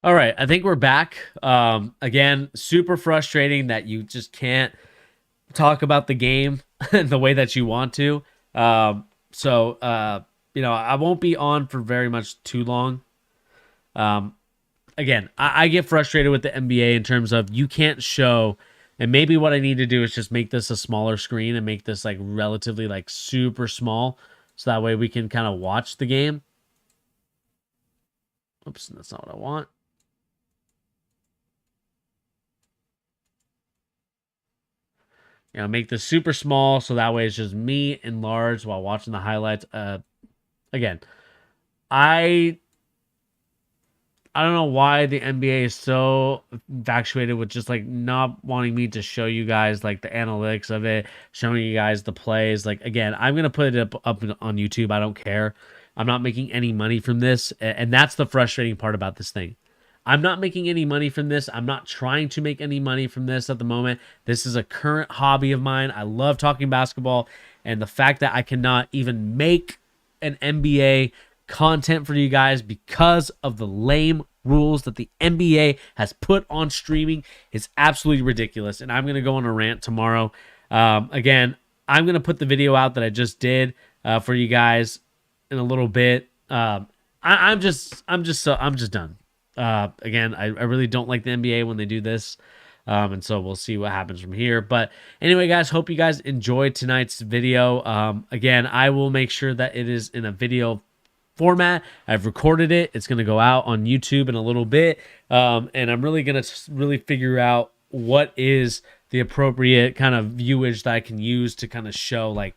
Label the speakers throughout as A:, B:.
A: All right, I think we're back. Again, super frustrating that you just can't talk about the game the way that you want to. So, I won't be on for very much too long. Um, Again, I get frustrated with the NBA in terms of you can't show, and maybe what I need to do is just make this a smaller screen and make this like relatively like super small, so that way we can kind of watch the game. Oops, that's not what I want. Make this super small so that way it's just me enlarged while watching the highlights. Again, I I don't know why the NBA is so infatuated with just like not wanting me to show you guys like the analytics of it, showing you guys the plays. Like again, I'm gonna put it up on YouTube. I don't care. I'm not making any money from this, and that's the frustrating part about this thing. I'm not making any money from this. I'm not trying to make any money from this at the moment. This is a current hobby of mine. I love talking basketball, and the fact that I cannot even make an NBA content for you guys because of the lame rules that the NBA has put on streaming is absolutely ridiculous. And I'm going to go on a rant tomorrow. Again, I'm going to put the video out that I just did for you guys in a little bit. I'm just done. Again, I really don't like the NBA when they do this. And so we'll see what happens from here. But anyway, guys, hope you guys enjoyed tonight's video. Again, I will make sure that it is in a video format. I've recorded it. It's going to go out on YouTube in a little bit. And I'm really going to really figure out what is the appropriate kind of viewage that I can use to kind of show like,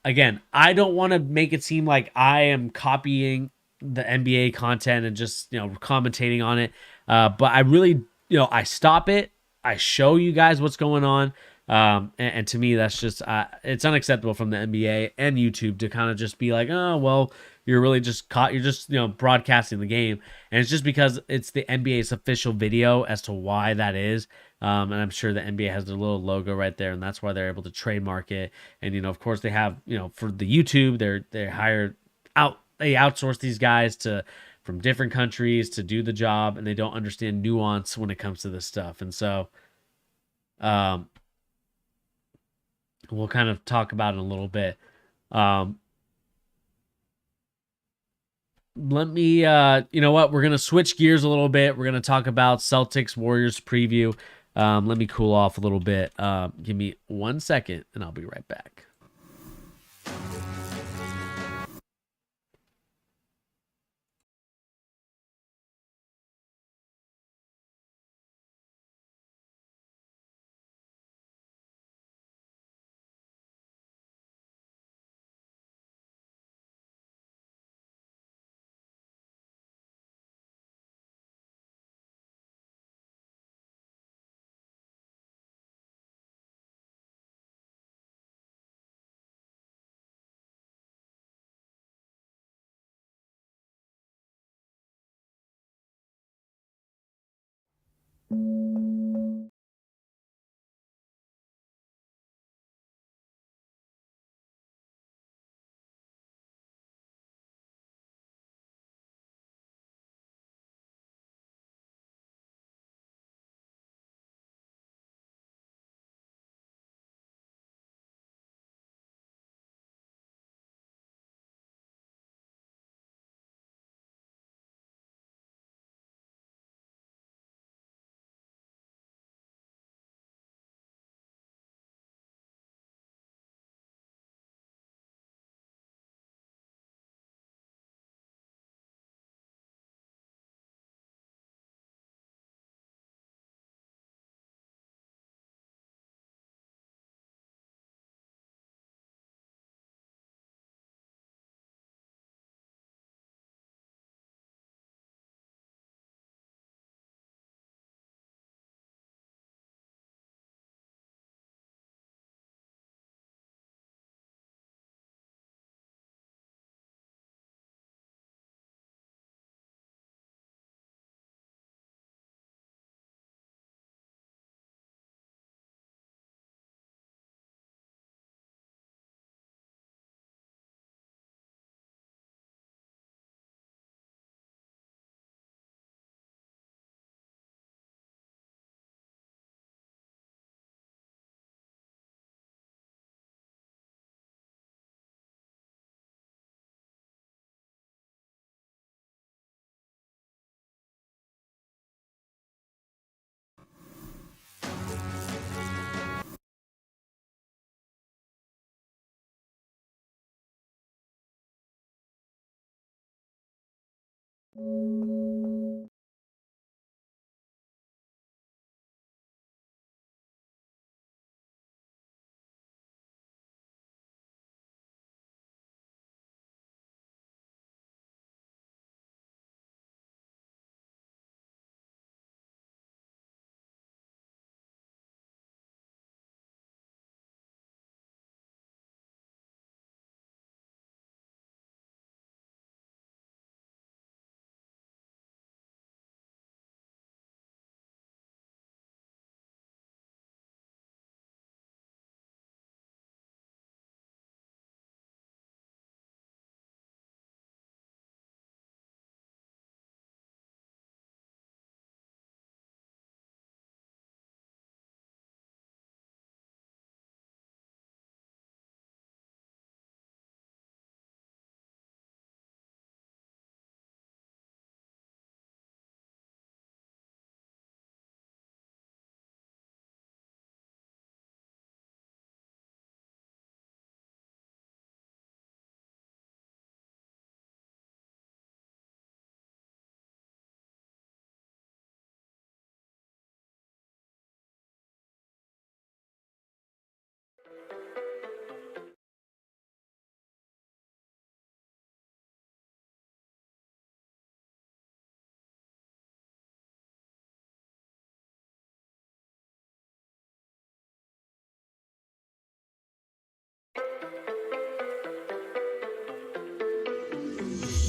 A: again, I don't want to make it seem like I am copying the NBA content and just, commentating on it. But I really, I stop it. I show you guys what's going on. And to me, that's just, it's unacceptable from the NBA and YouTube to kind of just be like, oh, well, you're really just caught, you're just, broadcasting the game. And it's just because it's the NBA's official video as to why that is. And I'm sure the NBA has their little logo right there, and that's why they're able to trademark it. And of course, they have for the YouTube, they hired out, they outsource these guys to from different countries to do the job, and they don't understand nuance when it comes to this stuff. And so, um, we'll kind of talk about it in a little bit. Um, Let me you know what, we're gonna switch gears a little bit. We're gonna talk about Celtics Warriors preview. Let me cool off a little bit. Give me 1 second and I'll be right back.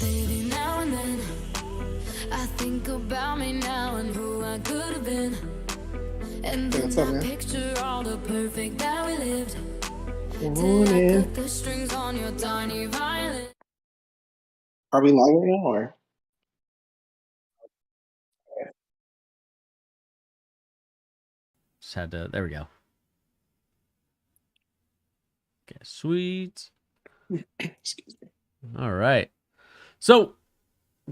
B: Baby, now and then I think about me now and who I could have been. And then I picture all the perfect that we lived. Till I cut the strings on your tiny violin.
C: Are we live right now or?
A: Just had to, there we go. Okay, sweet.
C: Excuse me.
A: All right. So,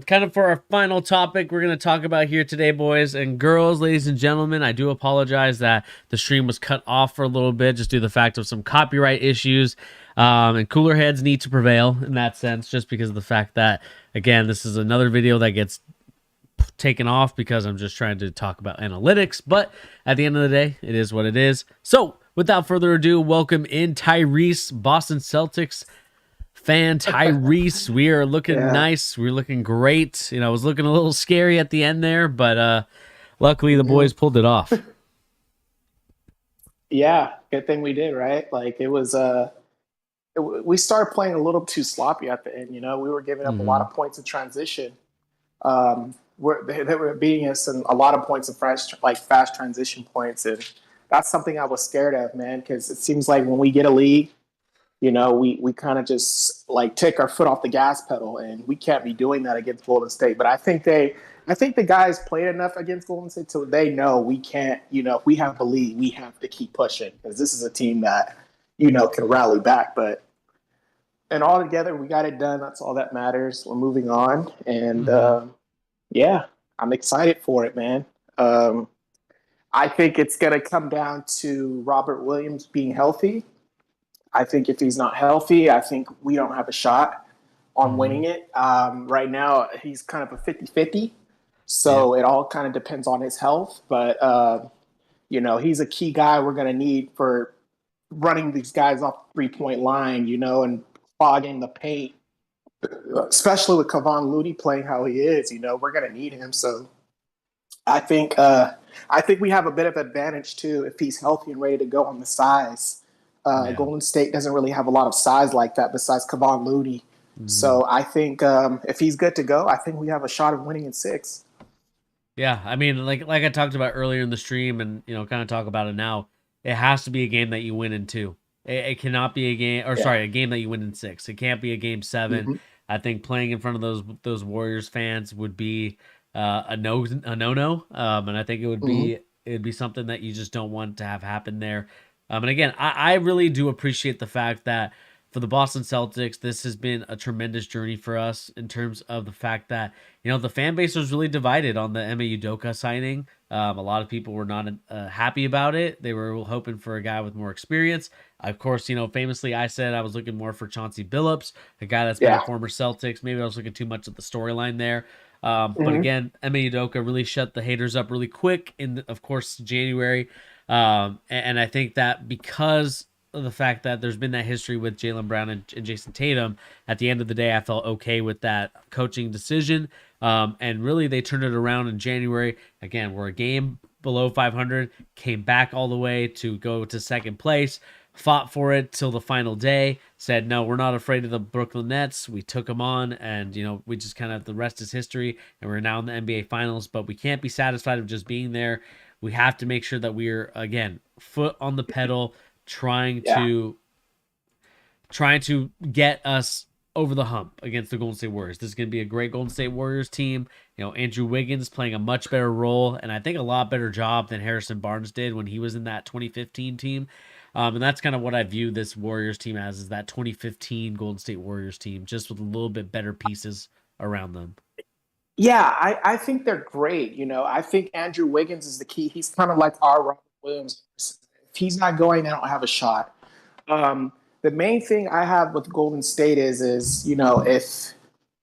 A: kind of for our final topic we're going to talk about here today, boys and girls, ladies and gentlemen, I do apologize that the stream was cut off for a little bit just due to the fact of some copyright issues, and cooler heads need to prevail in that sense, just because of the fact that, again, this is another video that gets taken off because I'm just trying to talk about analytics, but at the end of the day, it is what it is. So, without further ado, welcome in Tyrese, Boston Celtics fan Tyrese. We are looking nice. We're looking great. You know, it was looking a little scary at the end there, but luckily the boys pulled it off.
C: Yeah, good thing we did, right? Like it was we started playing a little too sloppy at the end, you know. We were giving up a lot of points in transition. They were beating us in a lot of points of fast transition points, and that's something I was scared of, man, because it seems like when we get a lead, you know, we kind of just like take our foot off the gas pedal, and we can't be doing that against Golden State. But I think the guys played enough against Golden State so they know we can't, you know, if we have the lead, we have to keep pushing because this is a team that, you know, can rally back. But and all together, we got it done. That's all that matters. We're moving on, and yeah, I'm excited for it, man. I think it's going to come down to Robert Williams being healthy. I think if he's not healthy, I think we don't have a shot on winning it. Right now, he's kind of a 50-50. So it all kind of depends on his health. But, you know, he's a key guy we're going to need for running these guys off the three-point line, you know, and clogging the paint, especially with Kevon Looney playing how he is. You know, we're going to need him. So I think we have a bit of advantage, too, if he's healthy and ready to go on the size. Golden State doesn't really have a lot of size like that besides Kevon Looney. So I think if he's good to go, I think we have a shot of winning in 6.
A: Yeah, I mean, like I talked about earlier in the stream, and you know, kind of talk about it now. It has to be a game that you win in 2. It cannot be a game, or sorry, a game that you win in 6. It can't be a game 7. I think playing in front of those Warriors fans would be a no no, and I think it would be it'd be something that you just don't want to have happen there. And again, I really do appreciate the fact that for the Boston Celtics, this has been a tremendous journey for us in terms of the fact that, the fan base was really divided on the Ime Udoka signing. A lot of people were not happy about it. They were hoping for a guy with more experience. Of course, famously, I said I was looking more for Chauncey Billups, a guy that's been a
C: Yeah.
A: former Celtics. Maybe I was looking too much at the storyline there. But
C: Hmm.
A: again, Ime Udoka really shut the haters up really quick in, of course, January. And I think that because of the fact that there's been that history with Jaylen Brown and Jason Tatum, at the end of the day, I felt okay with that coaching decision. And really, they turned it around in January. Again, we're a game below 500, came back all the way to go to second place, fought for it till the final day, said, no, we're not afraid of the Brooklyn Nets. We took them on, and, we just kind of, the rest is history, and we're now in the NBA Finals, but we can't be satisfied with just being there. We have to make sure that we're, again, foot on the pedal, trying
C: Yeah.
A: to trying to get us over the hump against the Golden State Warriors. This is going to be a great Golden State Warriors team. Andrew Wiggins playing a much better role, and I think a lot better job than Harrison Barnes did when he was in that 2015 team. And that's kind of what I view this Warriors team as, is that 2015 Golden State Warriors team, just with a little bit better pieces around them.
C: Yeah, I think they're great. I think Andrew Wiggins is the key. He's kind of like our Robert Williams. If he's not going, they don't have a shot. The main thing I have with Golden State is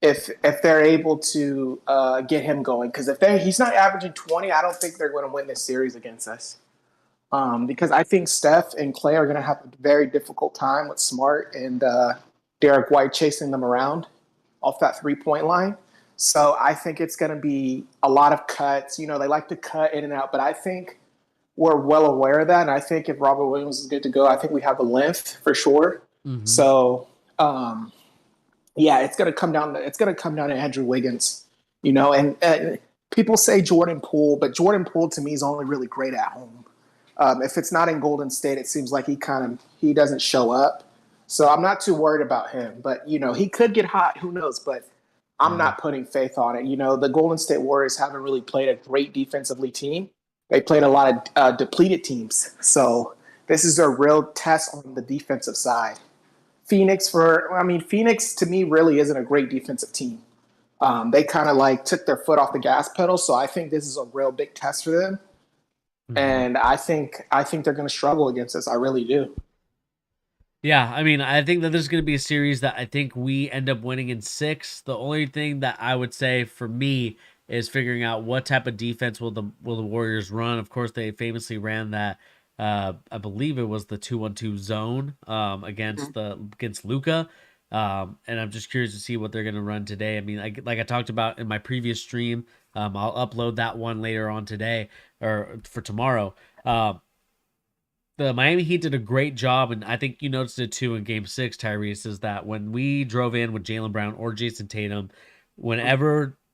C: if they're able to get him going, because if he's not averaging 20, I don't think they're going to win this series against us. Because I think Steph and Clay are going to have a very difficult time with Smart and Derek White chasing them around off that 3-point line. So I think it's going to be a lot of cuts. They like to cut in and out, but I think we're well aware of that. And I think if Robert Williams is good to go, I think we have the length for sure.
A: Mm-hmm.
C: So, yeah, it's going to come down. It's going to come down to Andrew Wiggins. And people say Jordan Poole, but Jordan Poole to me is only really great at home. If it's not in Golden State, it seems like he doesn't show up. So I'm not too worried about him. But he could get hot. Who knows? But I'm not putting faith on it. The Golden State Warriors haven't really played a great defensively team. They played a lot of depleted teams. So this is a real test on the defensive side. Phoenix to me really isn't a great defensive team. They kind of took their foot off the gas pedal. So I think this is a real big test for them. Mm-hmm. And I think they're going to struggle against us. I really do.
A: Yeah, I think that this is going to be a series that I think we end up winning in 6. The only thing that I would say for me is figuring out what type of defense will the Warriors run. Of course, they famously ran that. I believe it was the 2-1-2 zone against Luka. And I'm just curious to see what they're going to run today. Like I talked about in my previous stream, I'll upload that one later on today or for tomorrow. The Miami Heat did a great job, and I think you noticed it too in Game 6, Tyrese, is that when we drove in with Jaylen Brown or Jason Tatum,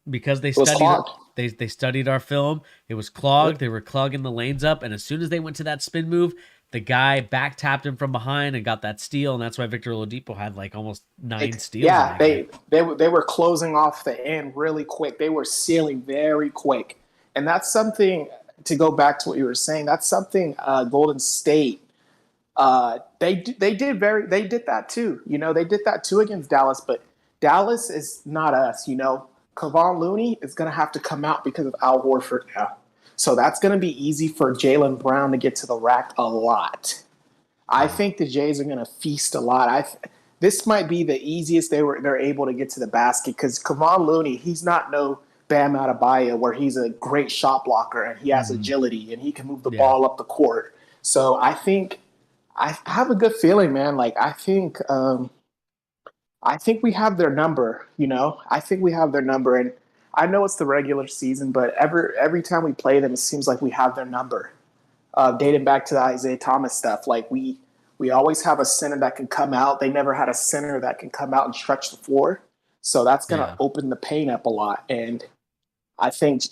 A: because they studied our film, it was clogged. They were clogging the lanes up, and as soon as they went to that spin move, the guy back tapped him from behind and got that steal, and that's why Victor Oladipo had almost 9 steals.
C: Yeah, they were closing off the end really quick. They were sealing very quick, and that's something. To go back to what you were saying, that's something Golden State they did that too. They did that too against Dallas, but Dallas is not us. Kevon Looney is going to have to come out because of Al Horford now, so that's going to be easy for Jaylen Brown to get to the rack a lot. I think the Jays are going to feast a lot. This might be the easiest they're able to get to the basket because Kevon Looney, he's not no Bam Adebayo, where he's a great shot blocker and he has agility and he can move the ball up the court. So I think I have a good feeling, man. I think we have their number. I think we have their number, and I know it's the regular season, but every time we play them, it seems like we have their number. Dating back to the Isaiah Thomas stuff, we always have a center that can come out. They never had a center that can come out and stretch the floor. So that's going to open the paint up a lot, and I think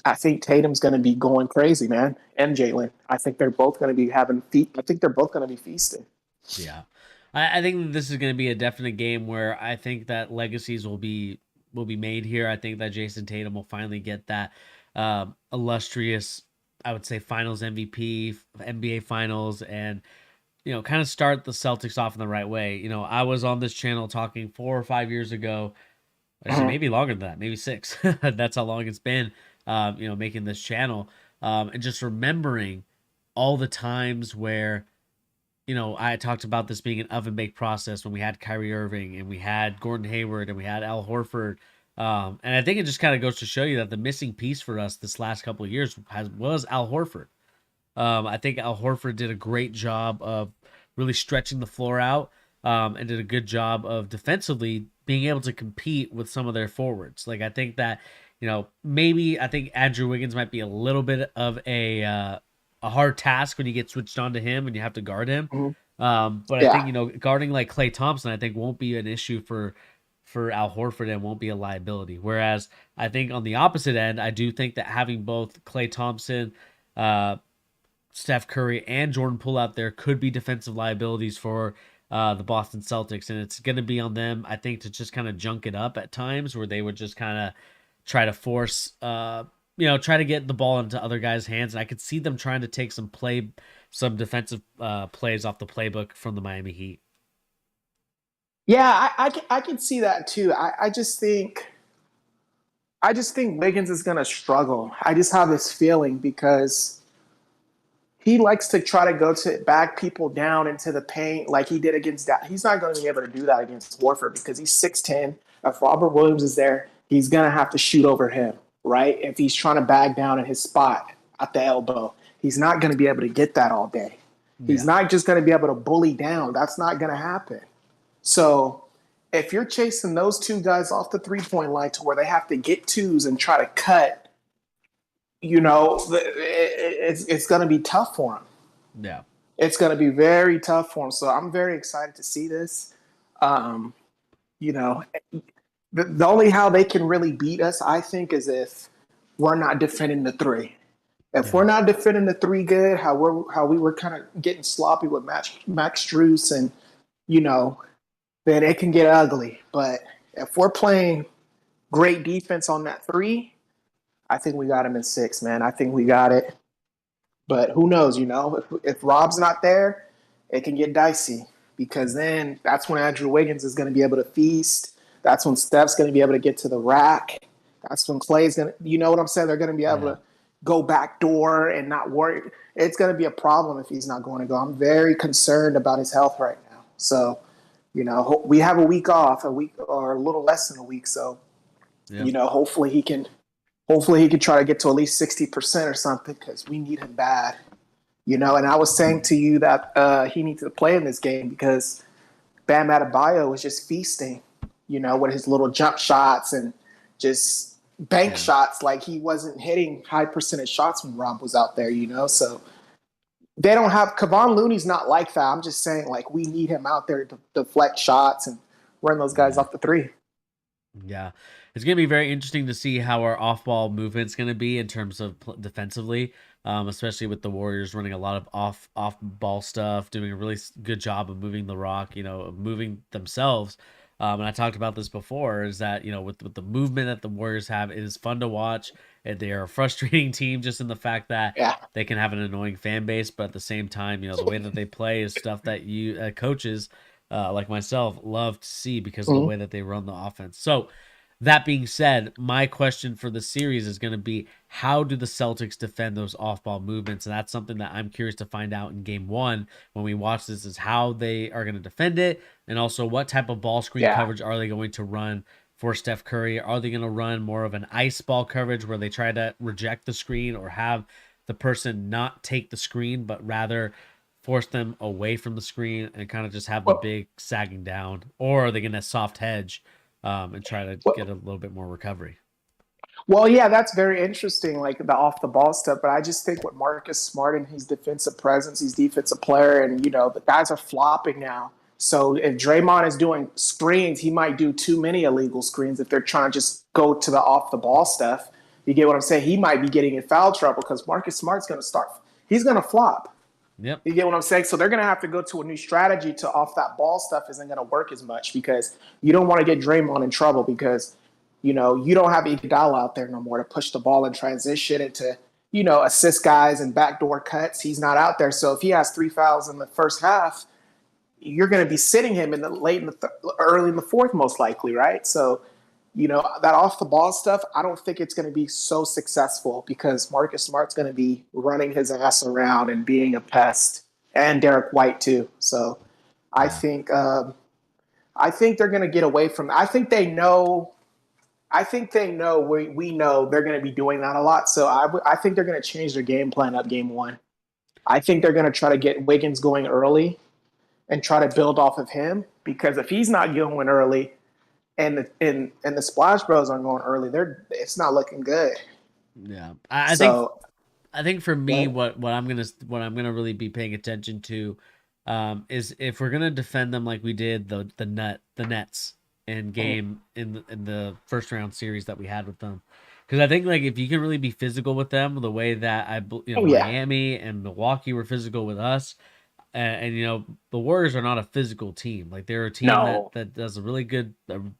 C: Tatum's going to be going crazy, man, and Jaylen. I think they're both going to be I think they're both going to be feasting.
A: Yeah, I think this is going to be a definite game where I think that legacies will be made here. I think that Jason Tatum will finally get that illustrious, I would say, Finals MVP, NBA Finals, and kind of start the Celtics off in the right way. I was on this channel talking 4 or 5 years ago. Actually,
C: Mhm.
A: maybe longer than that, maybe 6. That's how long it's been, making this channel. And just remembering all the times where, I talked about this being an oven baked process when we had Kyrie Irving and we had Gordon Hayward and we had Al Horford. And I think it just kind of goes to show you that the missing piece for us this last couple of years was Al Horford. I think Al Horford did a great job of really stretching the floor out, and did a good job of defensively being able to compete with some of their forwards. Like I think that maybe I think Andrew Wiggins might be a little bit of a hard task when you get switched on to him and you have to guard him.
C: Mhm.
A: But I think
C: Yeah.
A: guarding like Klay Thompson, I think won't be an issue for Al Horford and won't be a liability. Whereas I think on the opposite end, I do think that having both Klay Thompson, Steph Curry, and Jordan Poole out there could be defensive liabilities for the Boston Celtics, and it's going to be on them, I think, to just kind of junk it up at times where they would just kind of try to force, try to get the ball into other guys' hands. And I could see them trying to take some defensive plays off the playbook from the Miami Heat.
C: Yeah, I can see that too. I just think Wiggins is going to struggle. I just have this feeling because he likes to try to go to back people down into the paint like he did against that. He's not going to be able to do that against Warford because he's 6'10". If Robert Williams is there, he's going to have to shoot over him, right? If he's trying to bag down in his spot at the elbow, he's not going to be able to get that all day. He's
A: Yeah.
C: not just going to be able to bully down. That's not going to happen. So if you're chasing those two guys off the 3-point line to where they have to get twos and try to cut, it's going to be tough for them.
A: Yeah.
C: It's going to be very tough for them. So I'm very excited to see this. Um, you know, the only how they can really beat us, I think, is if we're not defending the three. If
A: Yeah.
C: we're not defending the three good, how we were kind of getting sloppy with Max Struess, and you know, then it can get ugly. But if we're playing great defense on that three, I think we got him in 6, man. I think we got it. But who knows, if Rob's not there, it can get dicey because then that's when Andrew Wiggins is going to be able to feast. That's when Steph's going to be able to get to the rack. That's when Clay's going to, you know what I'm saying? They're going to be able
A: Yeah.
C: to go back door and not worry. It's going to be a problem if he's not going to go. I'm very concerned about his health right now. So, we have a week off, a week or a little less than a week. So,
A: Yeah.
C: hopefully he can try to get to at least 60% or something because we need him bad. And I was saying to you that he needs to play in this game because Bam Adebayo was just feasting, with his little jump shots and just bank shots. Like he wasn't hitting high percentage shots when Rob was out there, So they don't have Kevon Looney's not like that. I'm just saying, like, we need him out there to deflect shots and run those guys
A: Yeah.
C: off the three.
A: Yeah. It's going to be very interesting to see how our off-ball movement's going to be in terms of defensively, especially with the Warriors running a lot of off-ball stuff, doing a really good job of moving the rock, of moving themselves. And I talked about this before, is that, with the movement that the Warriors have, it is fun to watch. And they are a frustrating team just in the fact that
C: Yeah.
A: they can have an annoying fan base, but at the same time, the way that they play is stuff that you coaches like myself love to see because of the way that they run the offense. So that being said, my question for the series is going to be, how do the Celtics defend those off-ball movements? And that's something that I'm curious to find out in game 1 when we watch this, is how they are going to defend it, and also what type of ball screen coverage are they going to run for Steph Curry? Are they going to run more of an ice ball coverage where they try to reject the screen or have the person not take the screen, but rather force them away from the screen and kind of just have the big sagging down? Or are they going to soft hedge and try to get a little bit more recovery?
C: Well, yeah, that's very interesting, like the off the ball stuff. But I just think with Marcus Smart and his defensive presence, he's defensive player, and the guys are flopping now. So if Draymond is doing screens, he might do too many illegal screens if they're trying to just go to the off the ball stuff. You get what I'm saying? He might be getting in foul trouble because Marcus Smart's going to start. He's going to flop.
A: Yep.
C: You get what I'm saying? So they're going to have to go to a new strategy to off that ball stuff isn't going to work as much because you don't want to get Draymond in trouble because, you don't have Iguodala out there no more to push the ball in transition and to, assist guys and backdoor cuts. He's not out there. So if he has 3 fouls in the first half, you're going to be sitting him in the early in the fourth, most likely, right? So, that off the ball stuff, I don't think it's going to be so successful because Marcus Smart's going to be running his ass around and being a pest, and Derek White too. So, I
A: Yeah.
C: think I think they're going to get away from. I think they know. I think they know we know they're going to be doing that a lot. So I think they're going to change their game plan up game one. I think they're going to try to get Wiggins going early and try to build off of him because if he's not going early and the Splash Bros aren't going early, it's not looking good.
A: Yeah.
C: So
A: I think for me,
C: well,
A: what I'm gonna really be paying attention to, is if we're gonna defend them like we did the Nets in game in the first round series that we had with them, because I think like if you can really be physical with them the way that
C: oh yeah,
A: Miami and Milwaukee were physical with us, and the Warriors are not a physical team. Like they're a team that
C: no,
A: does a really good,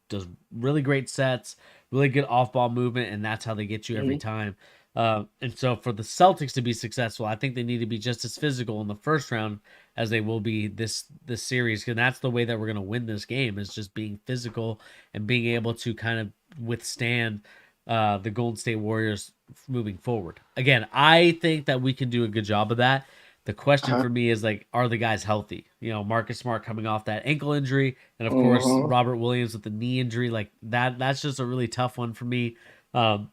A: does really great sets, really good off ball movement, and that's how they get you every
C: mm-hmm.
A: time. And so for the Celtics to be successful, I think they need to be just as physical in the first round as they will be this series, and that's the way that we're going to win this game is just being physical and being able to kind of withstand the Golden State Warriors moving forward. Again, I think that we can do a good job of that. The question
C: Uh-huh.
A: for me is like, are the guys healthy? Marcus Smart coming off that ankle injury, and of course
C: Mm-hmm.
A: Robert Williams with the knee injury, like that. That's just a really tough one for me. Um,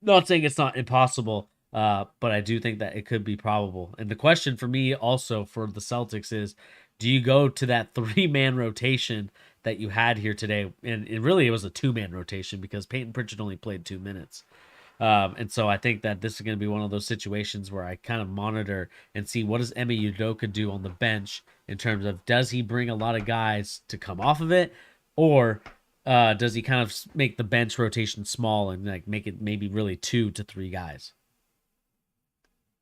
A: Not saying it's not impossible, but I do think that it could be probable. And the question for me also for the Celtics is, do you go to that 3-man rotation that you had here today? And it was a 2-man rotation because Peyton Pritchard only played 2 minutes. And so I think that this is going to be one of those situations where I kind of monitor and see what does Emi Udoka do on the bench in terms of does he bring a lot of guys to come off of it, or does he kind of make the bench rotation small and like make it maybe really 2 to 3 guys?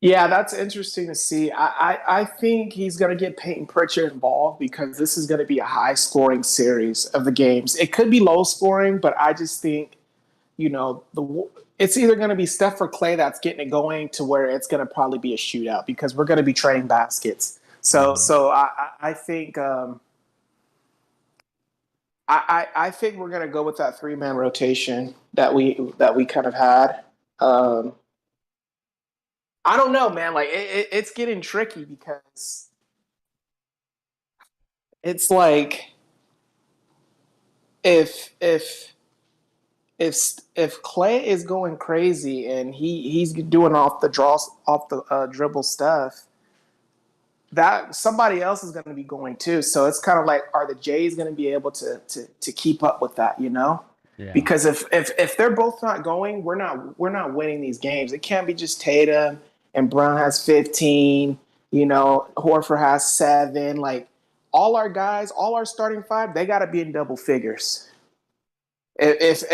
C: Yeah, that's interesting to see. I think he's going to get Peyton Pritchard involved because this is going to be a high scoring series of the games. It could be low scoring, but I just think it's either going to be Steph or Clay that's getting it going to where it's going to probably be a shootout because we're going to be trading baskets. So
A: Mm-hmm.
C: so I think I think we're going to go with that 3-man rotation that we kind of had. Um, I don't know, man. Like it's getting tricky because it's like if if if Clay is going crazy and he's doing off the dribble stuff, that somebody else is going to be going too. So it's kind of like, are the Jays going to be able to keep up with that?
A: Yeah.
C: Because if they're both not going, we're not winning these games. It can't be just Tatum and Brown has 15. Horford has 7. Like all our guys, all our starting five, they got to be in double figures. If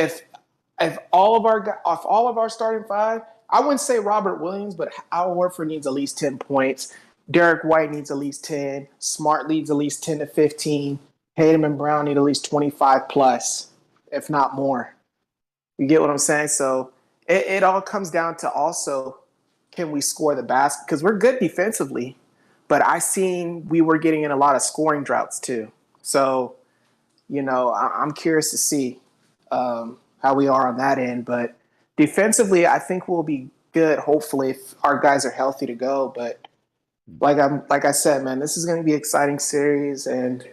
C: all of our starting five, I wouldn't say Robert Williams, but Al Horford needs at least 10 points. Derek White needs at least 10. Smart needs at least 10 to 15. Tatum and Brown need at least 25 plus, if not more. You get what I'm saying? So it all comes down to also, can we score the basket? Because we're good defensively, but I seen we were getting in a lot of scoring droughts too. So, I'm curious to see how we are on that end. But defensively, I think we'll be good. Hopefully, if our guys are healthy to go. But like I said, man, this is going to be an exciting series, and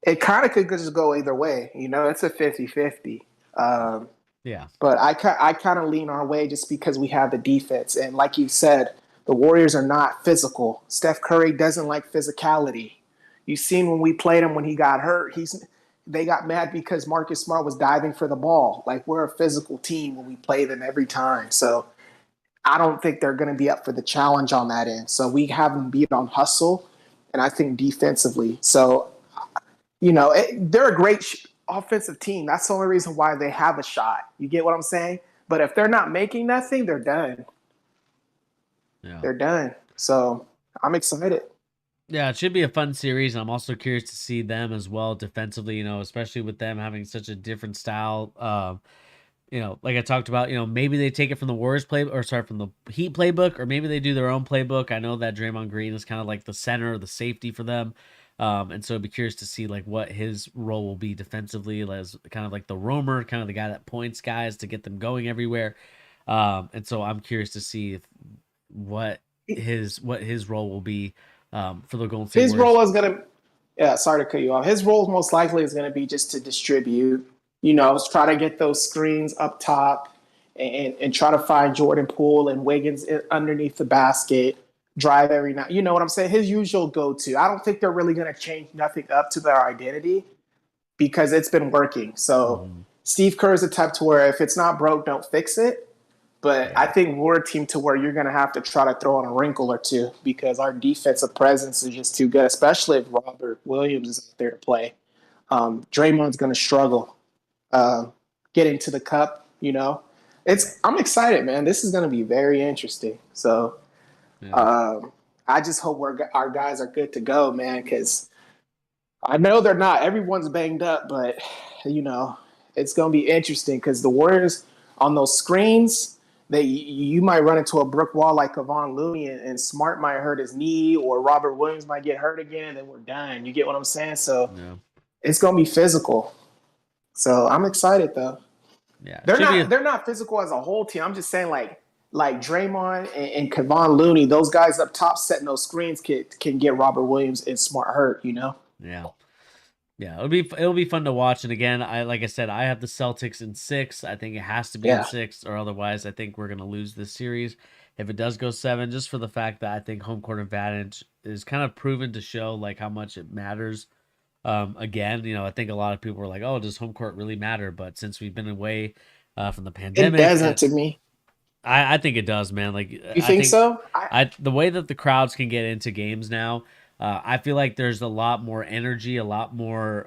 C: it kind of could just go either way. It's a 50-50.
A: Yeah.
C: But I kind of lean our way just because we have the defense. And like you said, the Warriors are not physical. Steph Curry doesn't like physicality. You've seen when we played him when he got hurt, they got mad because Marcus Smart was diving for the ball. Like, we're a physical team when we play them every time. So I don't think they're going to be up for the challenge on that end. So we have them beat on hustle, and I think defensively. So, they're a great offensive team. That's the only reason why they have a shot. You get what I'm saying? But if they're not making nothing, they're done.
A: Yeah.
C: They're done. So I'm excited.
A: Yeah, it should be a fun series. I'm also curious to see them as well defensively, especially with them having such a different style. like I talked about, maybe they take it from the Warriors play, or sorry, from the Heat playbook, or maybe they do their own playbook. I know that Draymond Green is kind of like the center, the safety for them. And so I'd be curious to see like what his role will be defensively, as kind of like the roamer, kind of the guy that points guys to get them going everywhere. And so I'm curious to see what his role will be for the Golden State
C: His
A: Warriors.
C: role is gonna, yeah, sorry to cut you off. His role most likely is gonna be just to distribute. Try to get those screens up top and try to find Jordan Poole and Wiggins underneath the basket. Drive every night. You know what I'm saying? His usual go-to. I don't think they're really gonna change nothing up to their identity because it's been working. So
A: Mhm.
C: Steve Kerr is the type to where if it's not broke, don't fix it. But I
A: Yeah.
C: think we're a team to where you're going to have to try to throw in a wrinkle or two because our defensive presence is just too good, especially if Robert Williams is there to play. Draymond's going to struggle getting to the cup. I'm excited, man. This is going to be very interesting. So
A: Yeah.
C: I just hope our guys are good to go, man, because I know they're not. Everyone's banged up, but it's going to be interesting because the Warriors on those screens, you might run into a brick wall like Kevon Looney, and Smart might hurt his knee, or Robert Williams might get hurt again, and then we're done. You get what I'm saying? So
A: Yeah.
C: it's going to be physical. So I'm excited though.
A: Yeah.
C: They're
A: Should be
C: not they're not physical as a whole team. I'm just saying like Draymond and Kevon Looney, those guys up top setting those screens can get Robert Williams and Smart hurt.
A: yeah. Yeah, it'll be fun to watch. And again, like I said, I have the Celtics in 6. I think it has to be in
C: Yeah.
A: 6, or otherwise, I think we're gonna lose this series. If it does go 7, just for the fact that I think home court advantage is kind of proven to show like how much it matters. Again, I think a lot of people were like, "Oh, does home court really matter?" But since we've been away from the
C: It
A: pandemic,
C: doesn't to me.
A: I think it does, man. Like
C: You
A: I
C: think
A: think
C: so?
A: the way that the crowds can get into games now, I feel like there's a lot more energy, a lot more.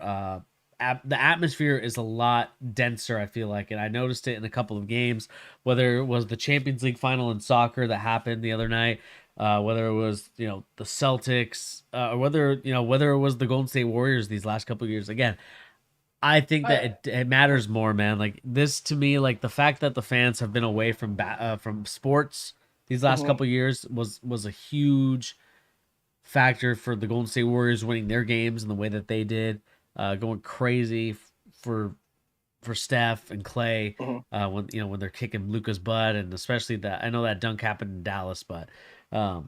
A: The atmosphere is a lot denser. I feel like, and I noticed it in a couple of games, whether it was the Champions League final in soccer that happened the other night, whether it was the Celtics, or whether it was the Golden State Warriors these last couple of years. Again, I think that it matters more, man. Like this to me, like the fact that the fans have been away from sports these last
C: Mhm.
A: couple of years was a huge factor for the Golden State Warriors winning their games in the way that they did, going crazy for Steph and Clay,
C: Mhm.
A: when they're kicking Luca's butt, and especially that I know that dunk happened in Dallas, but
C: Yeah.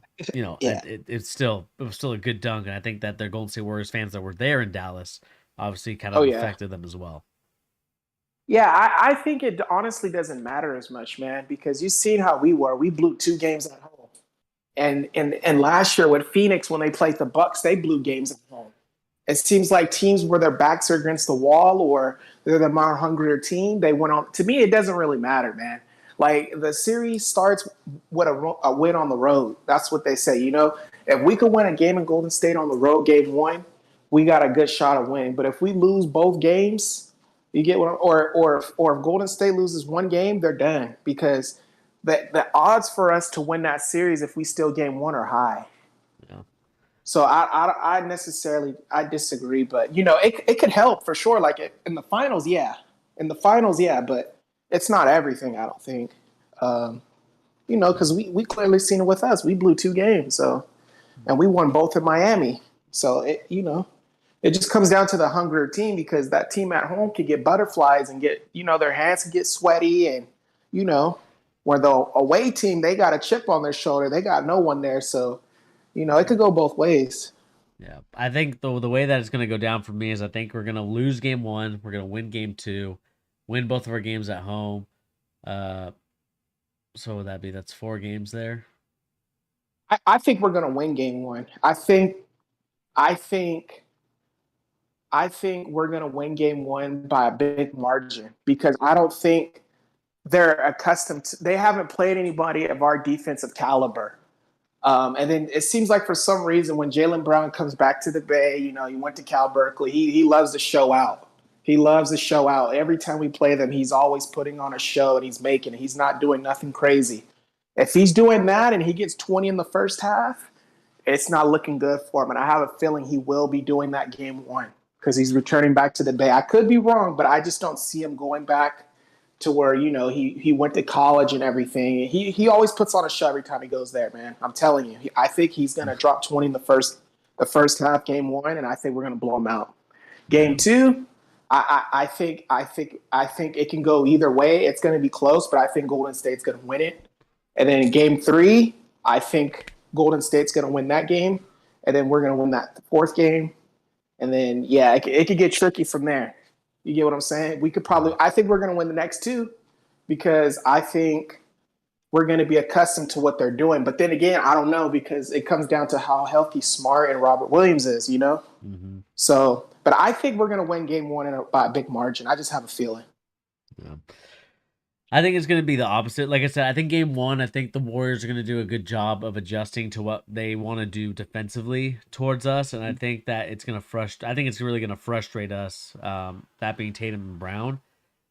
A: it was still a good dunk, and I think that their Golden State Warriors fans that were there in Dallas obviously kind
C: Oh
A: of
C: yeah.
A: affected them as well.
C: Yeah, I think it honestly doesn't matter as much, man, because you've seen how we were. We blew 2 games at home. And last year with Phoenix, when they played the Bucks, they blew games at home. It seems like teams where their backs are against the wall or they're the more hungrier team, they went on. To me, it doesn't really matter, man. Like the series starts with a win on the road. That's what they say. If we could win a game in Golden State on the road, game 1, we got a good shot of winning. But if we lose both games, you get what or if Golden State loses one game, they're done because the odds for us to win that series if we still game 1 are high.
A: Yeah.
C: So I disagree, but it could help for sure. Like in the finals, yeah, but it's not everything. I don't think, because we clearly seen it with us. We blew 2 games, and we won both in Miami. So it just comes down to the hungrier team because that team at home can get butterflies and get their hands can get sweaty and where the away team they got a chip on their shoulder, they got no one there, so. It could go both ways.
A: Yeah, I think the way that it's going to go down for me is I think we're going to lose game 1, we're going to win game 2, win both of our games at home. So would that's 4 games there?
C: I think we're going to win game 1. I think we're going to win game 1 by a big margin because I don't think they're accustomed to. They haven't played anybody of our defensive caliber. And then it seems like for some reason when Jaylen Brown comes back to the Bay, he went to Cal Berkeley. He loves to show out. He loves to show out. Every time we play them, he's always putting on a show and he's making it. He's not doing nothing crazy. If he's doing that and he gets 20 in the first half, it's not looking good for him. And I have a feeling he will be doing that game 1 because he's returning back to the Bay. I could be wrong, but I just don't see him going back to where he went to college and everything. He always puts on a show every time he goes there, man. I'm telling you. I think he's gonna drop 20 in the first half, game one, and I think we're gonna blow him out. Game
A: Yeah.
C: two, I think it can go either way. It's gonna be close, but I think Golden State's gonna win it. And then in game three, I think Golden State's gonna win that game, and then we're gonna win that fourth game. And then it could get tricky from there. You get what I'm saying? I think we're going to win the next two because I think we're going to be accustomed to what they're doing. But then again, I don't know because it comes down to how healthy Smart and Robert Williams is.
A: Mm-hmm.
C: So, but I think we're going to win game one by a big margin. I just have a feeling.
A: Yeah. I think it's going to be the opposite. Like I said, I think game one, I think the Warriors are going to do a good job of adjusting to what they want to do defensively towards us. And I think that it's going to I think it's really going to frustrate us, that being Tatum and Brown.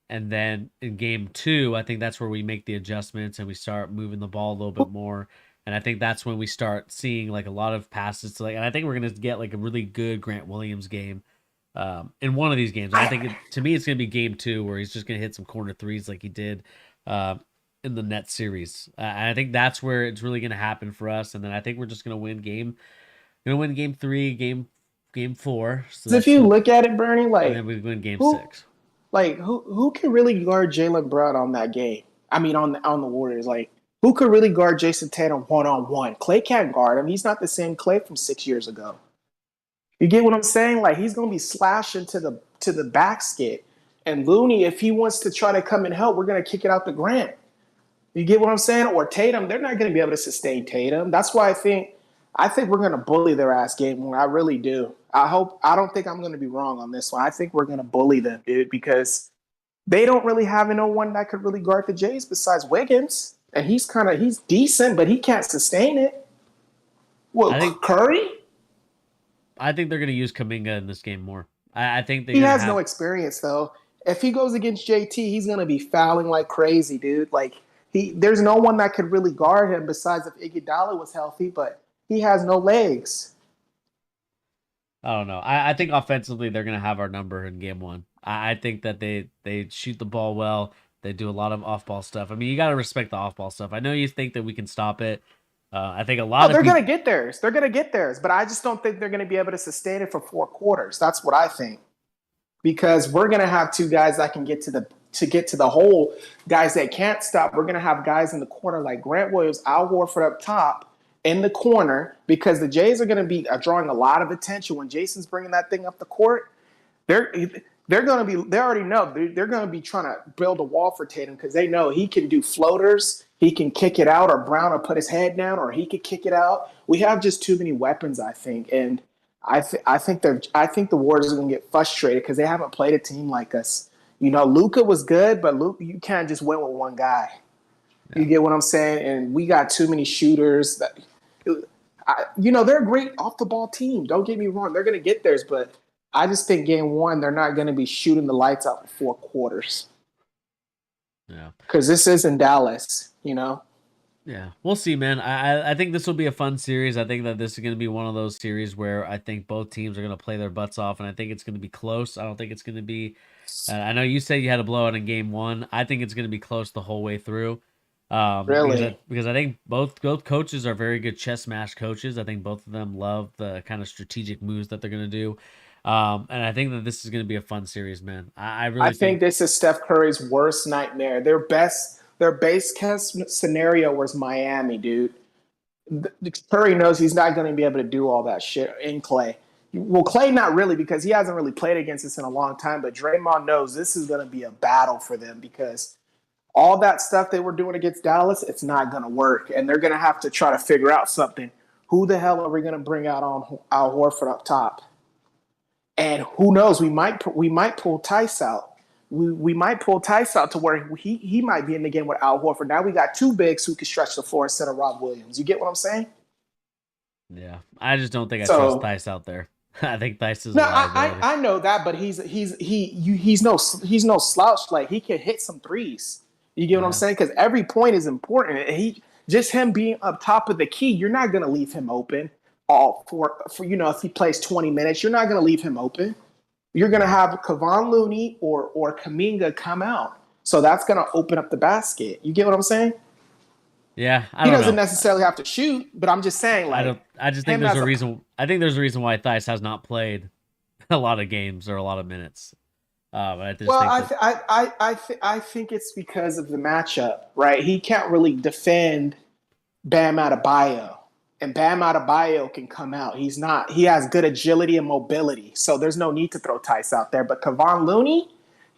A: And then in game two, I think that's where we make the adjustments and we start moving the ball a little bit more. And I think that's when we start seeing like a lot of passes to and I think we're going to get like a really good Grant Williams game. In one of these games. I think to me it's going to be game two where he's just going to hit some corner threes like he did in the Nets series. I think that's where it's really going to happen for us. And then I think we're just going to win game three, game four.
C: So if you look at it, Bernie,
A: and then we win game six.
C: Like who can really guard Jaylen Brown on that game? I mean, on the Warriors, like who could really guard Jason Tatum one-on-one? Klay can't guard him. He's not the same Klay from 6 years ago. You get what I'm saying? Like he's gonna be slashing to the basket, and Looney, if he wants to try to come and help, we're gonna kick it out to Grant. You get what I'm saying? Or Tatum, they're not gonna be able to sustain Tatum. That's why I think we're gonna bully their ass game one. I really do. I don't think I'm gonna be wrong on this one. I think we're gonna bully them, dude, because they don't really have no one that could really guard the Jays besides Wiggins, and he's decent, but he can't sustain it. Well, Curry.
A: I think they're going to use Kuminga in this game more. I think
C: he has no experience though. If he goes against JT, he's going to be fouling like crazy, dude. Like there's no one that could really guard him besides if Iguodala was healthy, but he has no legs.
A: I don't know. I think offensively they're going to have our number in game one. I think that they shoot the ball well. They do a lot of off-ball stuff. I mean, you got to respect the off-ball stuff. I know you think that we can stop it. I think a lot of
C: they're going to get theirs. They're going to get theirs, but I just don't think they're going to be able to sustain it for 4 quarters. That's what I think, because we're going to have two guys that can get to the hole, guys that can't stop. We're going to have guys in the corner like Grant Williams, Al Horford up top in the corner, because the Jays are going to be drawing a lot of attention when Jason's bringing that thing up the court. They're going to be. They already know they're going to be trying to build a wall for Tatum because they know he can do floaters. He can kick it out, or Brown will put his head down, or he could kick it out. We have just too many weapons, I think, and I think the Warriors are going to get frustrated because they haven't played a team like us. Luka was good, but you can't just win with one guy. Yeah. You get what I'm saying? And we got too many shooters. They're a great off the ball team. Don't get me wrong; they're going to get theirs, but I just think game one they're not going to be shooting the lights out for 4 quarters.
A: Yeah,
C: because this isn't Dallas.
A: Yeah, we'll see, man. I think this will be a fun series. I think that this is going to be one of those series where I think both teams are going to play their butts off, and I think it's going to be close. I don't think it's going to be I know you said you had a blowout in game one. I think it's going to be close the whole way through.
C: Really?
A: Because I think both coaches are very good chess match coaches. I think both of them love the kind of strategic moves that they're going to do. And I think that this is going to be a fun series, man. I
C: think this is Steph Curry's worst nightmare. Their base case scenario was Miami, dude. Curry knows he's not going to be able to do all that shit in Klay. Well, Klay not really, because he hasn't really played against us in a long time, but Draymond knows this is going to be a battle for them because all that stuff they were doing against Dallas, it's not going to work, and they're going to have to try to figure out something. Who the hell are we going to bring out on Al Horford up top? And who knows? We might pull Tice out. We might pull Tice out to where he might be in the game with Al Horford. Now we got 2 bigs who can stretch the floor instead of Rob Williams. You get what I'm saying?
A: Yeah, I just don't think I trust Tice out there. I think Tice is. No,
C: I know that, but he's no slouch. Like, he can hit some threes. You get what I'm saying? Because every point is important. Him being up top of the key, you're not going to leave him open. For if he plays 20 minutes, you're not going to leave him open. You're going to have Kevon Looney or Kuminga come out. So that's going to open up the basket. You get what I'm saying?
A: Yeah, I
C: He
A: don't
C: doesn't
A: know.
C: necessarily have to shoot, but I'm just saying,
A: I
C: like,
A: don't. I just think
C: him
A: there's
C: as
A: a
C: a
A: reason. I think there's a reason why Theis has not played a lot of games or a lot of minutes. But I just
C: well,
A: think that.
C: I think it's because of the matchup, right? He can't really defend Bam Adebayo, and Bam Adebayo can come out. He's not. He has good agility and mobility, so there's no need to throw Theis out there. But Kevon Looney,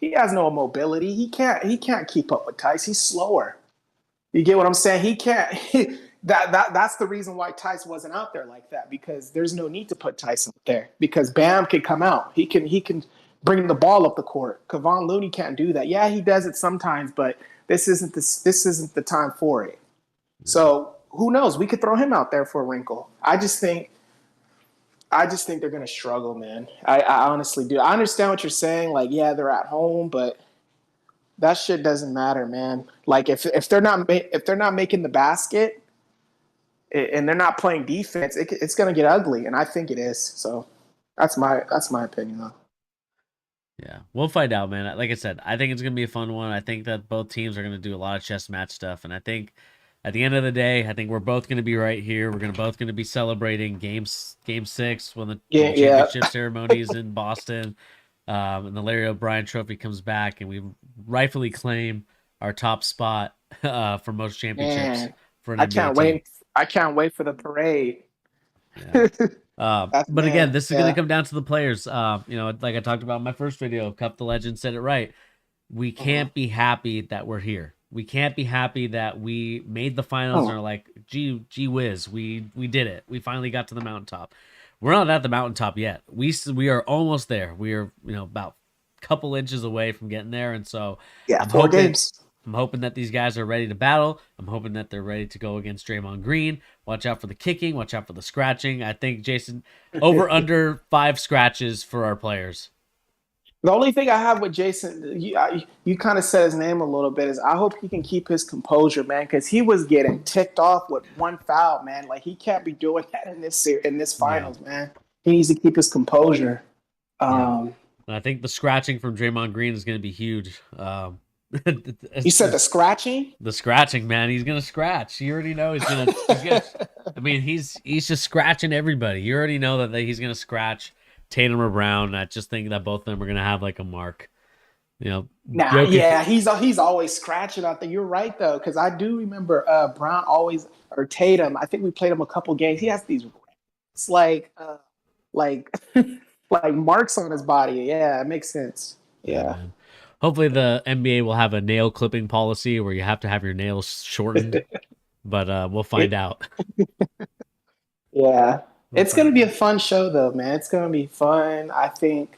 C: he has no mobility. He can't keep up with Theis. He's slower. You get what I'm saying? He can't. That's the reason why Theis wasn't out there like that, because there's no need to put Theis out there because Bam can come out. He can bring the ball up the court. Kevon Looney can't do that. Yeah, he does it sometimes, but this isn't the time for it. So who knows? We could throw him out there for a wrinkle. I just think they're gonna struggle, man. I honestly do. I understand what you're saying. Like, yeah, they're at home, but that shit doesn't matter, man. Like if they're not making the basket and they're not playing defense, it's gonna get ugly, and I think it is. So that's my opinion, though.
A: Yeah, we'll find out, man. Like I said, I think it's gonna be a fun one. I think that both teams are gonna do a lot of chess match stuff, and I think at the end of the day, I think we're both gonna be right here. We're both gonna be celebrating game 6 when
C: Yeah,
A: the
C: yeah,
A: championship ceremony is in Boston, and the Larry O'Brien Trophy comes back, and we rightfully claim our top spot for most championships
C: man.
A: for an
C: I
A: NBA
C: can't
A: team.
C: wait. I can't wait for the parade.
A: Yeah.
C: That's
A: But again,
C: man.
A: this is going to
C: Yeah.
A: come down to the players. Like I talked about in my first video, Cup the Legend said it right. We
C: Mhm.
A: can't be happy that we're here. We can't be happy that we made the finals and
C: Oh,
A: are like, gee whiz, we did it. We finally got to the mountaintop. We're not at the mountaintop yet. We are almost there. We are about a couple inches away from getting there, and so
C: yeah,
A: I'm
C: four
A: hoping
C: games.
A: I'm hoping that these guys are ready to battle. I'm hoping that they're ready to go against Draymond Green. Watch out for the kicking. Watch out for the scratching. I think Jason over under 5 scratches for our players.
C: The only thing I have with Jason, you kind of said his name a little bit, is I hope he can keep his composure, man, because he was getting ticked off with one foul, man. Like, he can't be doing that in this
A: Yeah,
C: finals, man. He needs to keep his composure.
A: yeah.
C: Um,
A: And I think the scratching from Draymond Green is going to be huge.
C: you said the
A: It's
C: scratching.
A: the scratching, man. He's going to scratch. You already know he's going to. He's going. I mean, he's just scratching everybody. You already know that he's going to scratch Tatum or Brown. I just think that both of them are going to have like a mark. You know,
C: Nah,
A: Jokic.
C: yeah, he's always scratching out there. You're right though, because I do remember Brown always, or Tatum. I think we played him a couple games. He has these, it's like like marks on his body. Yeah, it makes sense.
A: Yeah,
C: Yeah.
A: man. Hopefully, the NBA will have a nail clipping policy where you have to have your nails shortened. But we'll find
C: It,
A: out.
C: yeah.
A: We'll
C: It's gonna
A: find
C: be a
A: out.
C: fun show though, man. It's gonna be fun. I think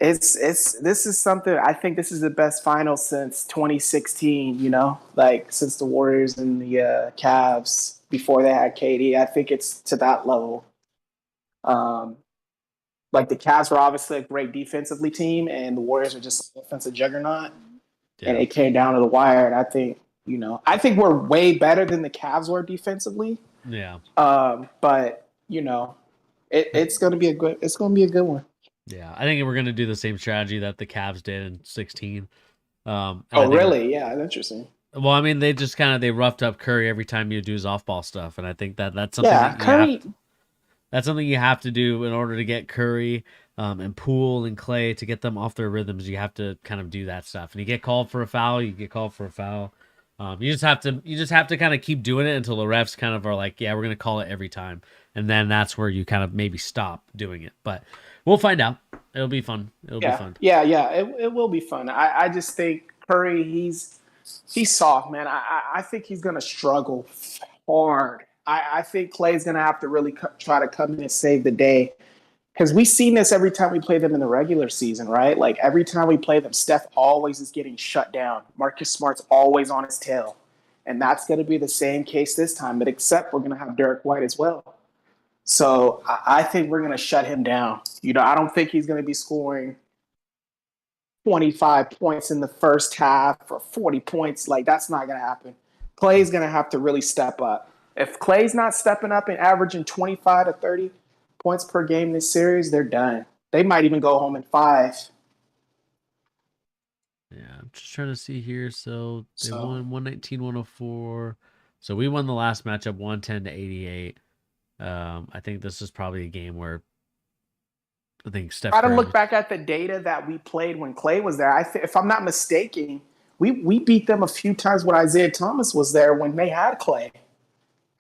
C: this is the best final since 2016, like since the Warriors and the Cavs before they had KD. I think it's to that level. Um, like the Cavs were obviously a great defensively team, and the Warriors are just an offensive juggernaut. And
A: Yeah,
C: it came down to the wire. And I think we're way better than the Cavs were defensively.
A: yeah,
C: But it's gonna be a good one.
A: yeah. I think we're gonna do the same strategy that the Cavs did in 16. And I
C: Oh,
A: think we're
C: really? Yeah, interesting.
A: well. I mean, they just kind of they roughed up Curry every time you do his off ball stuff, and I think that that's something
C: Yeah,
A: that you have
C: Curry.
A: to. That's something you have to do in order to get Curry and Poole and Clay to get them off their rhythms. You have to kind of do that stuff. And you get called for a foul, you get called for a foul. You just have to kind of keep doing it until the refs kind of are like, yeah, we're gonna call it every time, and then that's where you kind of maybe stop doing it. But we'll find out. It'll be fun. It'll be
C: Yeah,
A: fun.
C: yeah, yeah. It will be fun. I just think Curry, he's soft, man. I think he's gonna struggle hard. I think Clay's gonna have to really try to come in and save the day, because we've seen this every time we play them in the regular season, right? Like every time we play them, Steph always is getting shut down. Marcus Smart's always on his tail, and that's going to be the same case this time. But except we're going to have Derek White as well. So I think we're going to shut him down. I don't think he's going to be scoring 25 points in the first half or 40 points. Like, that's not going to happen. Clay's going to have to really step up. If Clay's not stepping up and averaging 25 to 30 points per game this series, they're done. They might even go home in 5.
A: Yeah, I'm just trying to see here. So they
C: So
A: won 119, 104. So we won the last matchup 110 to 88. I think this is probably a game where I think Steph
C: try to
A: Curry
C: look
A: was.
C: back at the data that we played when Clay was there. If I'm not mistaken, we beat them a few times when Isaiah Thomas was there when they had Clay.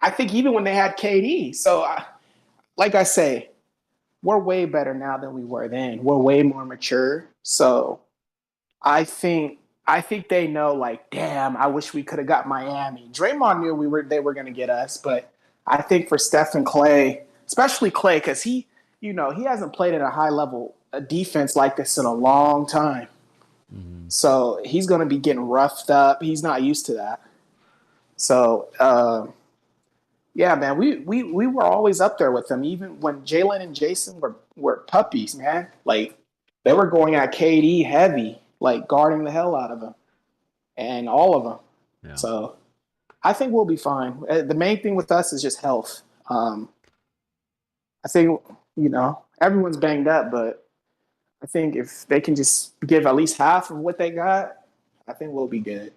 C: I think even when they had KD. So, like I say, we're way better now than we were then. We're way more mature. So I think they know, like, damn, I wish we could have got Miami. Draymond knew they were gonna get us, but I think for Steph and Clay, especially Clay, because he hasn't played at a high level a defense like this in a long time.
A: Mhm.
C: So he's gonna be getting roughed up. He's not used to that. So yeah, man, we were always up there with them, even when Jalen and Jason were puppies, man. Like they were going at KD heavy, like guarding the hell out of him and all of them.
A: Yeah.
C: So I think we'll be fine. The main thing with us is just health. I think everyone's banged up, but I think if they can just give at least half of what they got, I think we'll be good.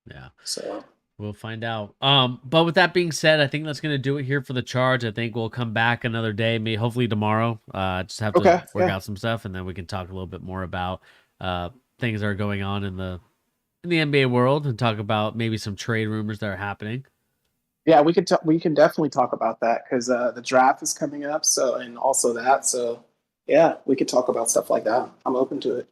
A: Yeah.
C: So
A: We'll find out. But with that being said, I think that's gonna do it here for the charge. I think we'll come back another day, maybe hopefully tomorrow. Just have to
C: okay,
A: work
C: yeah,
A: out some stuff, and then we can talk a little bit more about things that are going on in the NBA world, and talk about maybe some trade rumors that are happening.
C: yeah, we can definitely talk about that because the draft is coming up. So and also that. So yeah, we could talk about stuff like that. I'm open to it.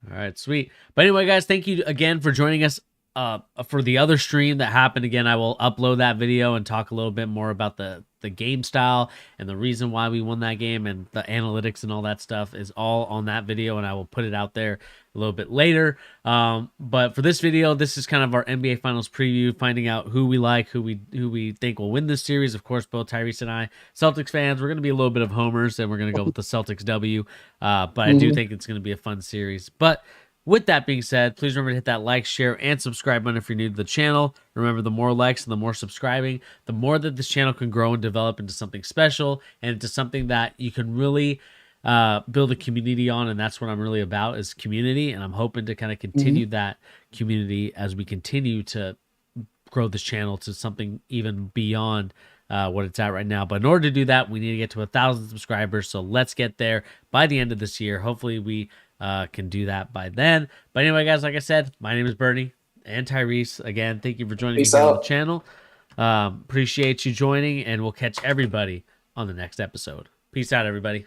A: All right, sweet. But anyway, guys, thank you again for joining us for the other stream that happened. Again, I will upload that video and talk a little bit more about the game style and the reason why we won that game, and the analytics and all that stuff is all on that video, and I will put it out there a little bit later. But for this video, this is kind of our NBA Finals preview, finding out who we like, who we think will win this series. Of course, both Tyrese and I, Celtics fans, we're going to be a little bit of homers, and we're going to go with the Celtics W. But I do think it's going to be a fun series. But with that being said, please remember to hit that like, share, and subscribe button if you're new to the channel. Remember, the more likes and the more subscribing, the more that this channel can grow and develop into something special and into something that you can really build a community on. And that's what I'm really about, is community. And I'm hoping to kind of continue that community as we continue to grow this channel to something even beyond what it's at right now. But in order to do that, we need to get to 1,000 subscribers. So let's get there by the end of this year. Hopefully we can do that by then. But anyway, guys, like I said, my name is Bernie and Tyrese. Again, thank you for joining me
C: Peace
A: here on the
C: out.
A: channel. Appreciate you joining, and we'll catch everybody on the next episode. Peace out, everybody.